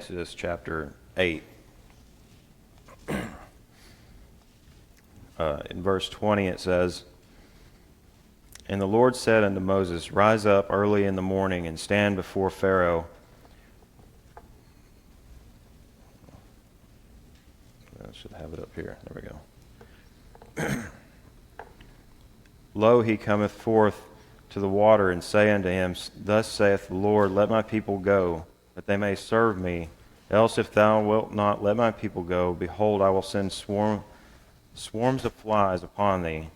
Exodus chapter 8. In verse 20 it says, "And the Lord said unto Moses, Rise up early in the morning and stand before Pharaoh." I should have it up here. There we go. "Lo, he cometh forth to the water, and say unto him, Thus saith the Lord, Let my people go, that they may serve me. Else if thou wilt not let my people go, behold, I will send swarms of flies upon thee,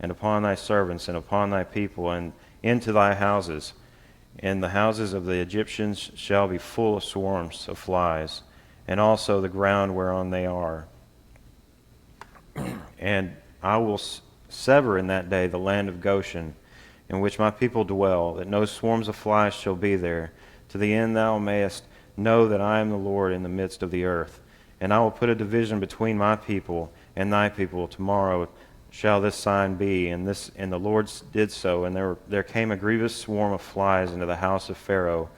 and upon thy servants, and upon thy people, and into thy houses. And the houses of the Egyptians shall be full of swarms of flies, and also the ground whereon they are. And I will sever in that day the land of Goshen, in which my people dwell, that no swarms of flies shall be there, to the end thou mayest know that I am the Lord in the midst of the earth. And I will put a division between my people and thy people. Tomorrow shall this sign be." And the Lord did so, and there came a grievous swarm of flies into the house of Pharaoh,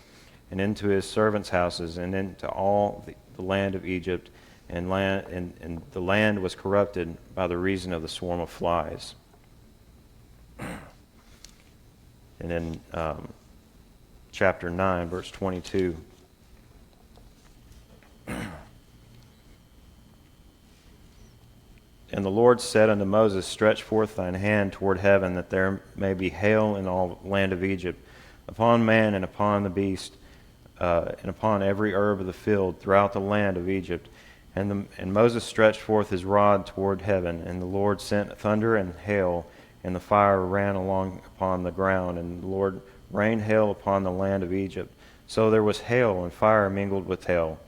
and into his servants' houses, and into all the land of Egypt, and the land was corrupted by the reason of the swarm of flies. And then chapter 9, verse 22. "And the Lord said unto Moses, Stretch forth thine hand toward heaven, that there may be hail in all the land of Egypt, upon man and upon the beast, and upon every herb of the field throughout the land of Egypt. And Moses stretched forth his rod toward heaven, and the Lord sent thunder and hail, and the fire ran along upon the ground, and the Lord rained hail upon the land of Egypt. So there was hail and fire mingled with hail,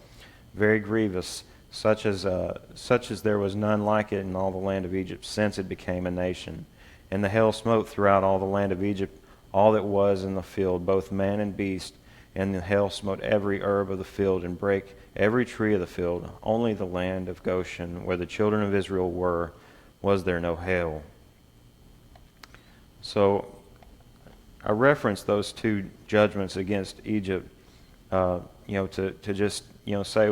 very grievous, such as there was none like it in all the land of Egypt, since it became a nation. And the hail smote throughout all the land of Egypt, all that was in the field, both man and beast. And the hail smote every herb of the field, and brake every tree of the field. Only the land of Goshen, where the children of Israel were, was there no hail." So I reference those two judgments against Egypt, to just say,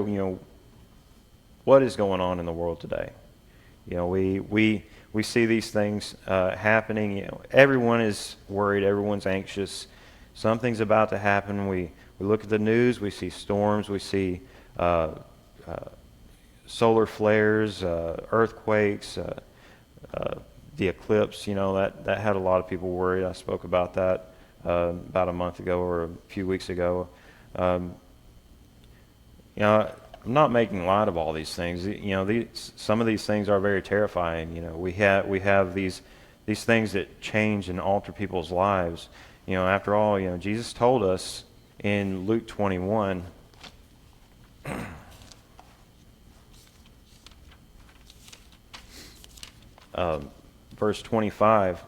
what is going on in the world today? We see these things happening. Everyone is worried. Everyone's anxious. Something's about to happen. We look at the news. We see storms. We see solar flares, earthquakes, the eclipse. That had a lot of people worried. I spoke about that about a month ago or a few weeks ago. I'm not making light of all these things. Some of these things are very terrifying. We have these things that change and alter people's lives. After all, Jesus told us in Luke 21, verse 25,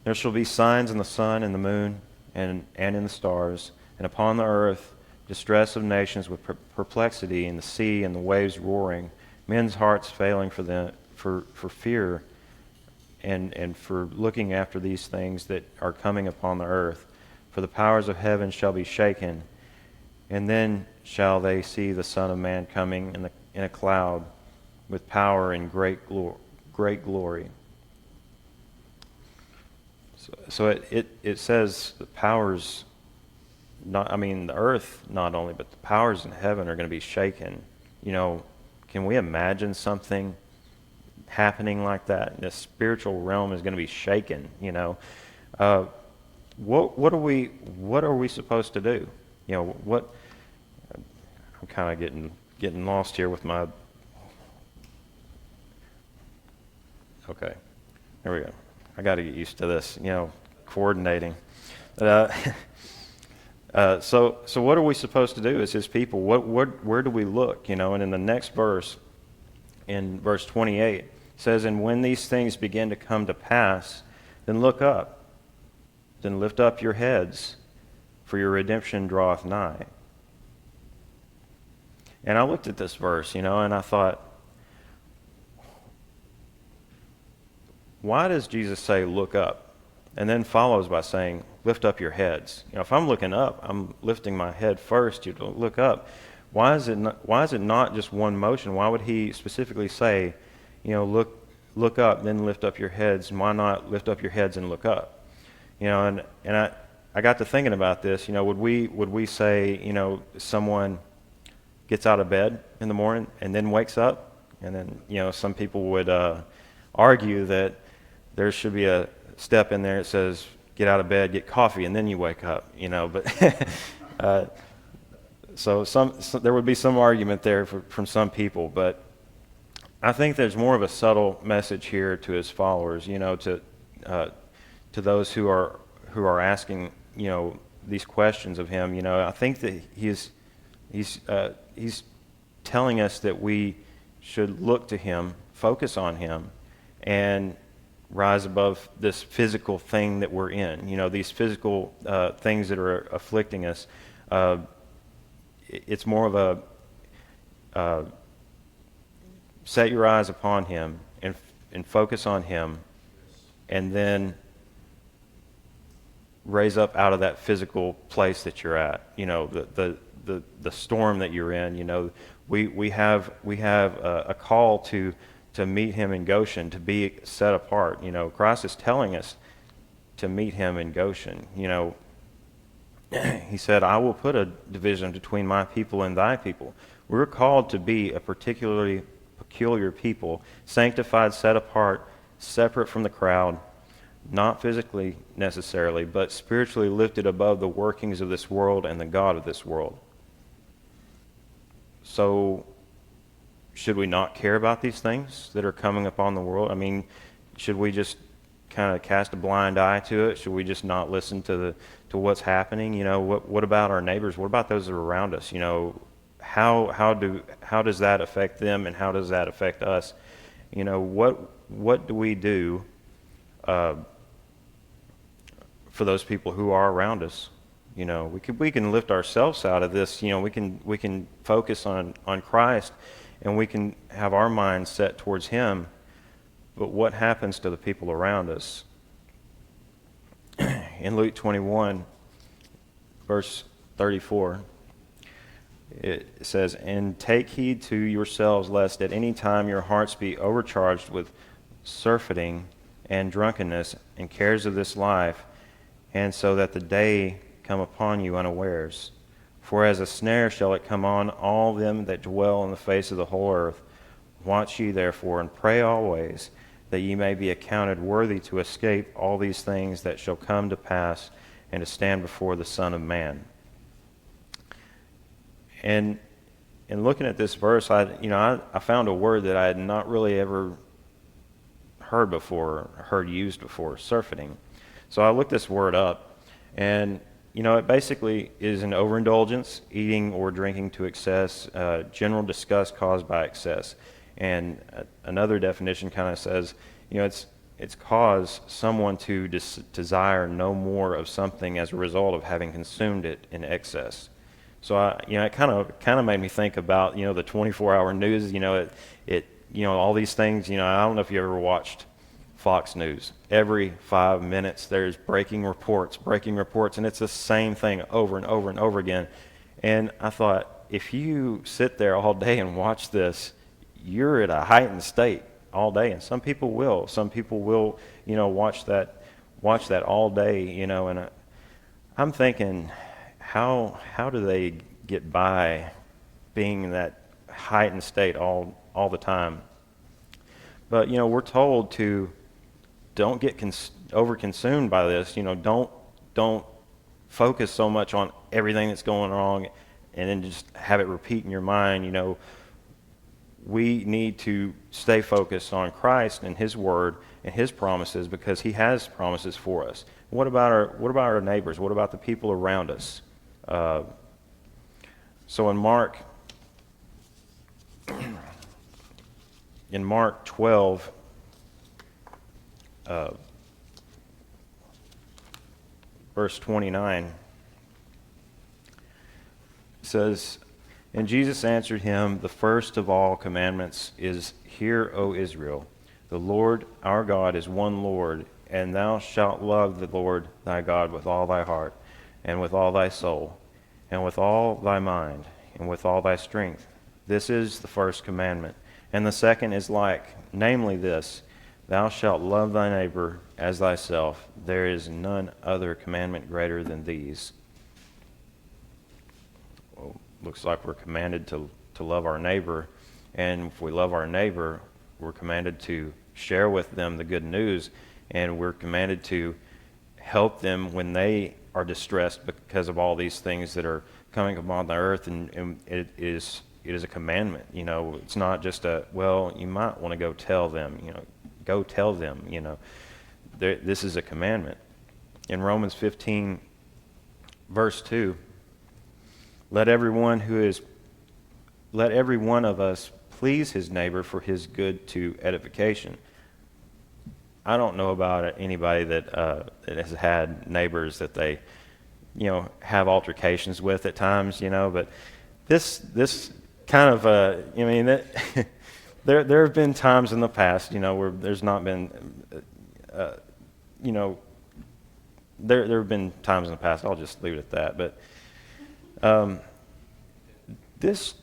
"There shall be signs in the sun and the moon and in the stars, and upon the earth distress of nations with perplexity, in the sea and the waves roaring, men's hearts failing for fear and for looking after these things that are coming upon the earth. For the powers of heaven shall be shaken, and then shall they see the Son of Man coming in a cloud with power and great glory." So it says the powers, the earth not only, but the powers in heaven are going to be shaken. Can we imagine something happening like that? The spiritual realm is going to be shaken. What are we supposed to do? I'm kind of getting lost here with my. Okay, there we go. I got to get used to this. Coordinating. So what are we supposed to do as His people? Where do we look? And in the next verse, in verse 28, it says, "And when these things begin to come to pass, then look up, then lift up your heads, for your redemption draweth nigh." And I looked at this verse, and I thought, why does Jesus say, "Look up," and then follows by saying, "Lift up your heads"? If I'm looking up, I'm lifting my head first. You don't look up. why is it not just one motion? Why would he specifically say, look up, then lift up your heads, and why not lift up your heads and look up? And I got to thinking about this. Would we say, someone gets out of bed in the morning and then wakes up, and then some people would argue that there should be a step in there that says get out of bed, get coffee, and then you wake up. But so there would be some argument there from some people, but I think there's more of a subtle message here to his followers, to those who are asking, these questions of him. I think that he's telling us that we should look to him, focus on him, and rise above this physical thing that we're in. These physical things that are afflicting us. It's more of a set your eyes upon him and focus on him, and then raise up out of that physical place that you're at. The storm that you're in. We have a call to meet him in Goshen, to be set apart. Christ is telling us to meet him in Goshen. He said, I will put a division between my people and thy people. We're called to be a particularly peculiar people, sanctified, set apart, separate from the crowd, not physically necessarily, but spiritually lifted above the workings of this world and the God of this world. So, should we not care about these things that are coming upon the world? I mean, should we just kind of cast a blind eye to it? Should we just not listen to what's happening? What about our neighbors? What about those that are around us? How does that affect them, and how does that affect us? What do we do for those people who are around us? We can lift ourselves out of this. We can focus on Christ, and we can have our minds set towards him. But what happens to the people around us? In Luke 21, verse 34, it says, "And take heed to yourselves, lest at any time your hearts be overcharged with surfeiting and drunkenness and cares of this life, and so that the day come upon you unawares. For as a snare shall it come on all them that dwell on the face of the whole earth. Watch ye therefore, and pray always, that ye may be accounted worthy to escape all these things that shall come to pass, and to stand before the Son of Man." And in looking at this verse, I found a word that I had not really ever heard before, heard used before, surfeiting. So I looked this word up, and it basically is an overindulgence, eating or drinking to excess, general disgust caused by excess. And another definition kind of says, it's caused someone to desire no more of something as a result of having consumed it in excess. So it kind of made me think about the 24-hour news. All these things. I don't know if you ever watched Fox News. Every 5 minutes there's breaking reports, and it's the same thing over and over and over again. And I thought, if you sit there all day and watch this, you're at a heightened state all day. And some people will watch that all day. And I'm thinking, how do they get by being in that heightened state all the time? But we're told to don't get overconsumed by this. Don't focus so much on everything that's going wrong, and then just have it repeat in your mind. We need to stay focused on Christ and His Word and His promises, because He has promises for us. What about our neighbors? What about the people around us? So in Mark 12, verse 29, it says, "And Jesus answered him, The first of all commandments is, Hear, O Israel, the Lord our God is one Lord, and thou shalt love the Lord thy God with all thy heart, and with all thy soul, and with all thy mind, and with all thy strength. This is the first commandment. And the second is like, namely this, thou shalt love thy neighbor as thyself. There is none other commandment greater than these. Well, looks like we're commanded to love our neighbor. And if we love our neighbor, we're commanded to share with them the good news. And we're commanded to help them when they are distressed because of all these things that are coming upon the earth. And it is a commandment. It's not just well, you might want to go tell them, go tell them, this is a commandment. In Romans 15, verse 2, let every one of us please his neighbor for his good to edification. I don't know about anybody that has had neighbors that they, have altercations with at times, but this kind of, there have been times in the past, where there's not been, there have been times in the past. I'll just leave it at that. But this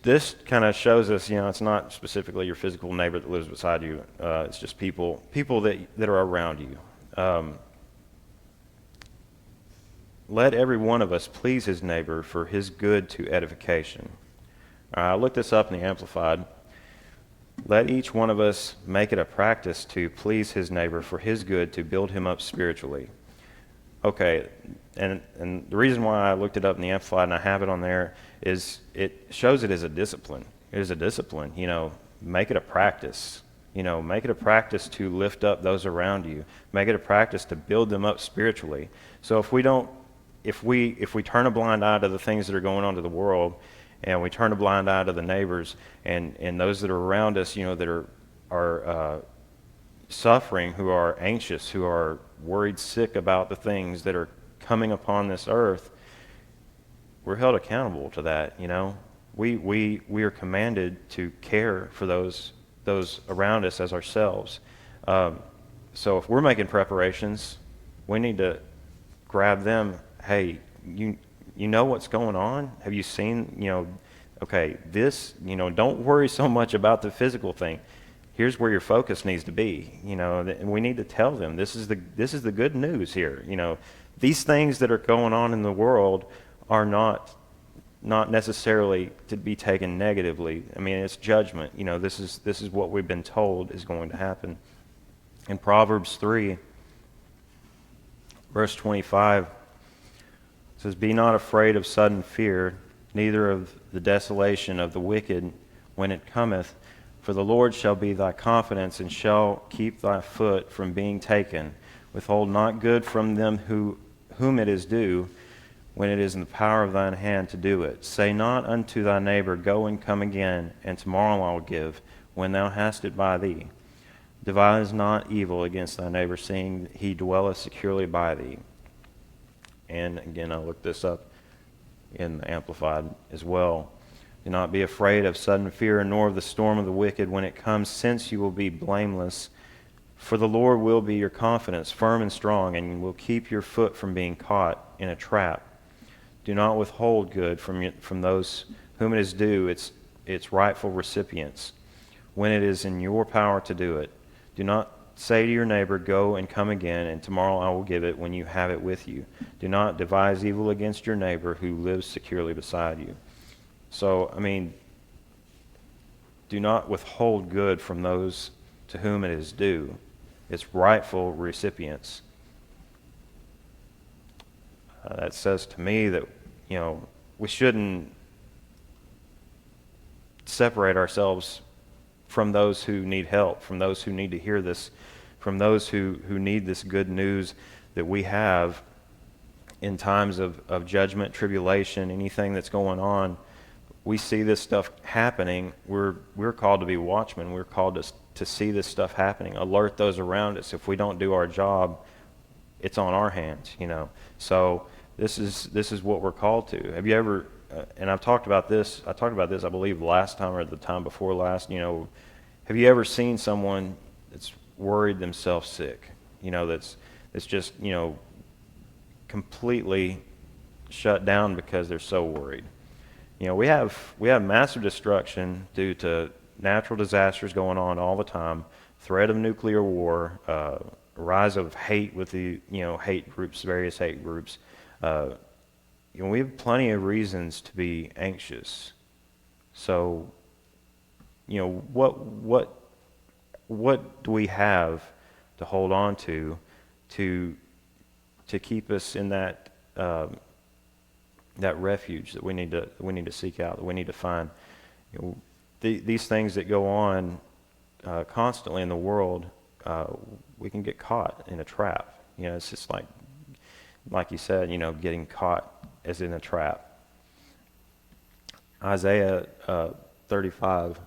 kind of shows us, it's not specifically your physical neighbor that lives beside you. It's just people that are around you. Let every one of us please his neighbor for his good to edification. I looked this up in the Amplified. Let each one of us make it a practice to please his neighbor for his good to build him up spiritually. Okay, and the reason why I looked it up in the Amplified and I have it on there is it shows it as a discipline. It is a discipline, make it a practice. Make it a practice to lift up those around you. Make it a practice to build them up spiritually. So if we turn a blind eye to the things that are going on to the world, and we turn a blind eye to the neighbors and those that are around us, that are suffering, who are anxious, who are worried sick about the things that are coming upon this earth, we're held accountable to that. We are commanded to care for those around us as ourselves. So if we're making preparations, we need to grab them. Hey, you know what's going on? Have you seen, okay, this, don't worry so much about the physical thing. Here's where your focus needs to be, and we need to tell them this is the good news here. These things that are going on in the world are not necessarily to be taken negatively. I mean, it's judgment. This is what we've been told is going to happen. In Proverbs 3, verse 25, it says, "Be not afraid of sudden fear, neither of the desolation of the wicked when it cometh. For the Lord shall be thy confidence, and shall keep thy foot from being taken. Withhold not good from them whom it is due, when it is in the power of thine hand to do it. Say not unto thy neighbor, Go and come again, and tomorrow I will give, when thou hast it by thee. Devise not evil against thy neighbor, seeing he dwelleth securely by thee." And again, I looked this up in the Amplified as well. "Do not be afraid of sudden fear, nor of the storm of the wicked when it comes, since you will be blameless. For the Lord will be your confidence, firm and strong, and will keep your foot from being caught in a trap. Do not withhold good from those whom it is due, its rightful recipients, when it is in your power to do it. Do not say to your neighbor, Go and come again, and tomorrow I will give it when you have it with you. Do not devise evil against your neighbor who lives securely beside you." So, do not withhold good from those to whom it is due, its rightful recipients. That says to me that, we shouldn't separate ourselves from those who need help, from those who need to hear this, from those who need this good news that we have in times of judgment, tribulation, anything that's going on. We see this stuff happening. We're called to be watchmen. We're called to see this stuff happening, alert those around us. If we don't do our job, it's on our hands, So this is what we're called to. Have you ever? And I talked about this, I believe, last time or the time before last. Have you ever seen someone that's worried themselves sick? That's just completely shut down because they're so worried. We have massive destruction due to natural disasters going on all the time, threat of nuclear war, rise of hate with the hate groups, various hate groups. Uh, we have plenty of reasons to be anxious. So, what do we have to hold on to keep us in that that refuge that we need to seek out, that we need to find? These things that go on constantly in the world, we can get caught in a trap. It's just like you said, getting caught as in a trap. Isaiah 35,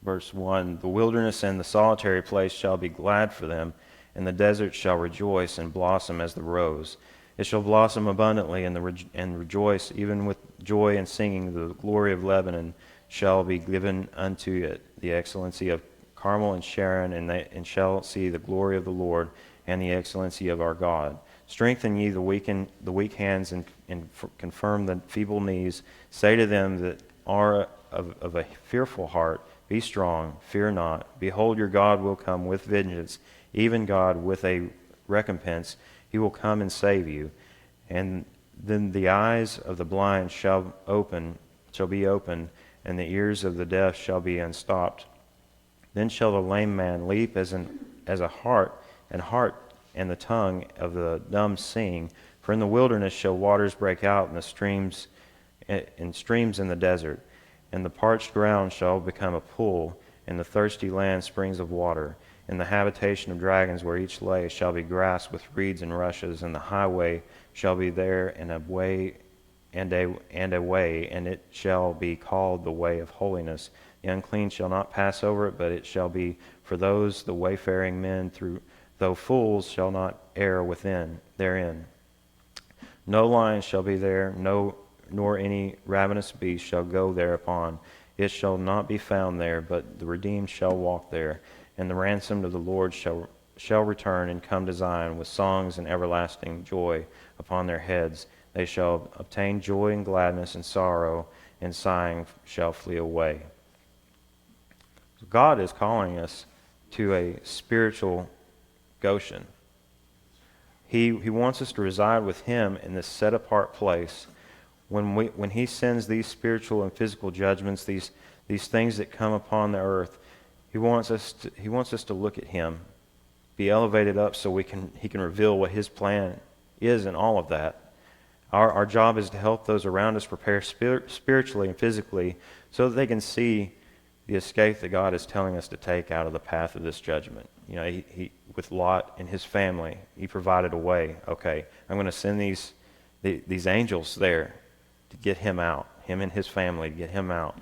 verse 1, the wilderness and the solitary place shall be glad for them, and the desert shall rejoice and blossom as the rose. It shall blossom abundantly and rejoice, even with joy and singing. The glory of Lebanon shall be given unto it, the excellency of Carmel and Sharon, and shall see the glory of the Lord and the excellency of our God. Strengthen ye the weak hands and confirm the feeble knees. Say to them that are of a fearful heart, be strong, fear not. Behold, your God will come with vengeance, even God with a recompense. He will come and save you. And then the eyes of the blind shall be opened, and the ears of the deaf shall be unstopped. Then shall the lame man leap as a hart, and the tongue of the dumb sing. For in the wilderness shall waters break out, and streams in the desert. And the parched ground shall become a pool, and the thirsty land springs of water. And the habitation of dragons where each lay shall be grass with reeds and rushes, and the highway shall be there, and a way, and it shall be called the way of holiness. The unclean shall not pass over it, but it shall be for those the wayfaring men, though fools shall not err therein. No lion shall be there, nor any ravenous beast shall go thereupon. It shall not be found there, but the redeemed shall walk there. And the ransomed of the Lord shall return and come to Zion with songs and everlasting joy upon their heads. They shall obtain joy and gladness, and sorrow and sighing shall flee away. God is calling us to a spiritual Goshen. He wants us to reside with Him in this set-apart place. When He sends these spiritual and physical judgments, these things that come upon the earth, He wants us to look at Him, be elevated up so He can reveal what His plan is in all of that. Our job is to help those around us prepare spiritually and physically so that they can see the escape that God is telling us to take out of the path of this judgment. He with Lot and his family, He provided a way. Okay, I'm going to send these angels there to get him out, him and his family, to get him out.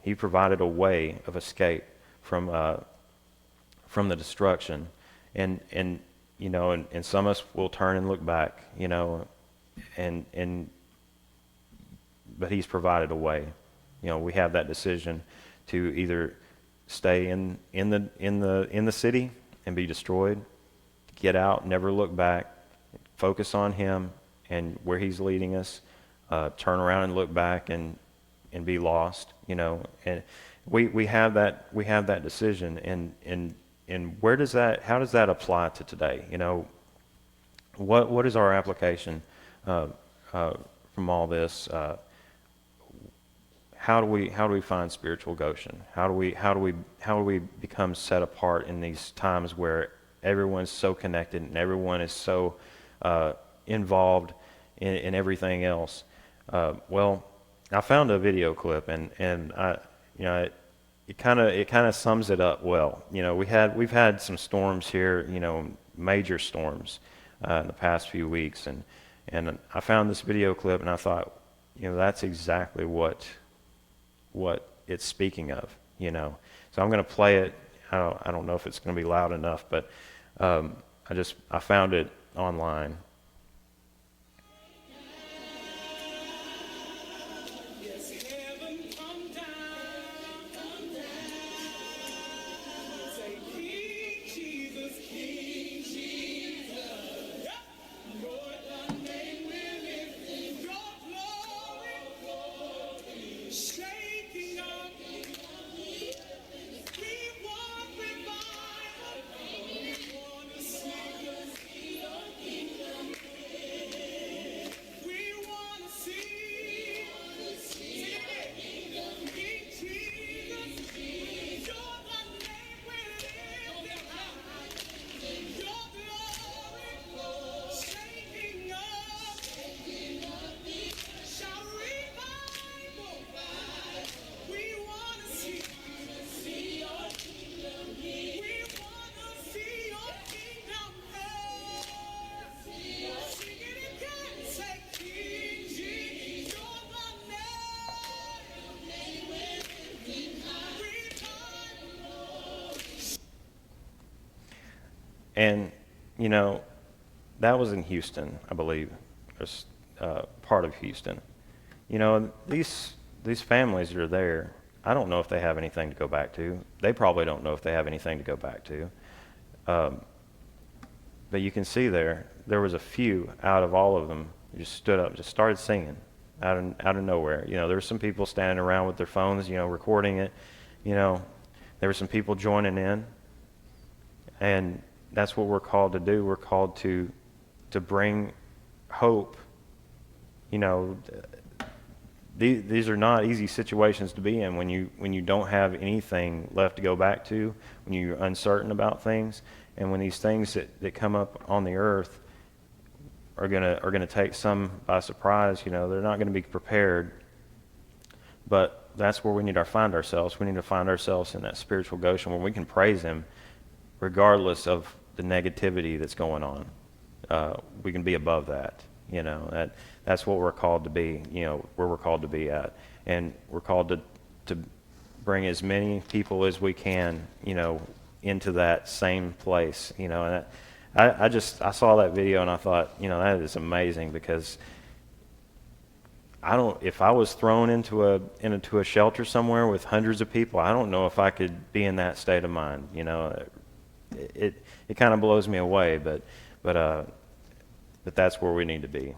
He provided a way of escape from the destruction, and some of us will turn and look back, but He's provided a way. We have that decision to either stay in the city and be destroyed, get out, never look back, focus on Him and where He's leading us, turn around and look back and be lost, and we have that decision, and how does that apply to today? What is our application from all this? How do we find spiritual Goshen? How do we become set apart in these times where everyone's so connected and everyone is so involved in everything else? Well, I found a video clip, and it kind of sums it up well. We've had some storms here, major storms in the past few weeks, and I found this video clip, and I thought, that's exactly what it's speaking of, So I'm going to play it. I don't know if it's going to be loud enough, but I found it online. And, you know, that was in Houston, I believe, or part of Houston. You know, these families that are there, I don't know if they have anything to go back to. They probably don't know if they have anything to go back to. But you can see there was a few out of all of them who just stood up, just started singing out of nowhere. You know, there were some people standing around with their phones, you know, recording it. You know, there were some people joining in, and that's what we're called to do. We're called to bring hope. You know, these are not easy situations to be in when you don't have anything left to go back to, when you're uncertain about things, and when these things that come up on the earth are gonna take some by surprise. You know, they're not going to be prepared. But that's where we need to find ourselves. We need to find ourselves in that spiritual Goshen where we can praise Him regardless of the negativity that's going on. We can be above that. You know, that's what we're called to be. You know, where we're called to be at, and we're called to bring as many people as we can. You know, into that same place. You know, and I saw that video and I thought, you know, that is amazing, because if I was thrown into a shelter somewhere with hundreds of people, I don't know if I could be in that state of mind. You know, it kind of blows me away, but that's where we need to be.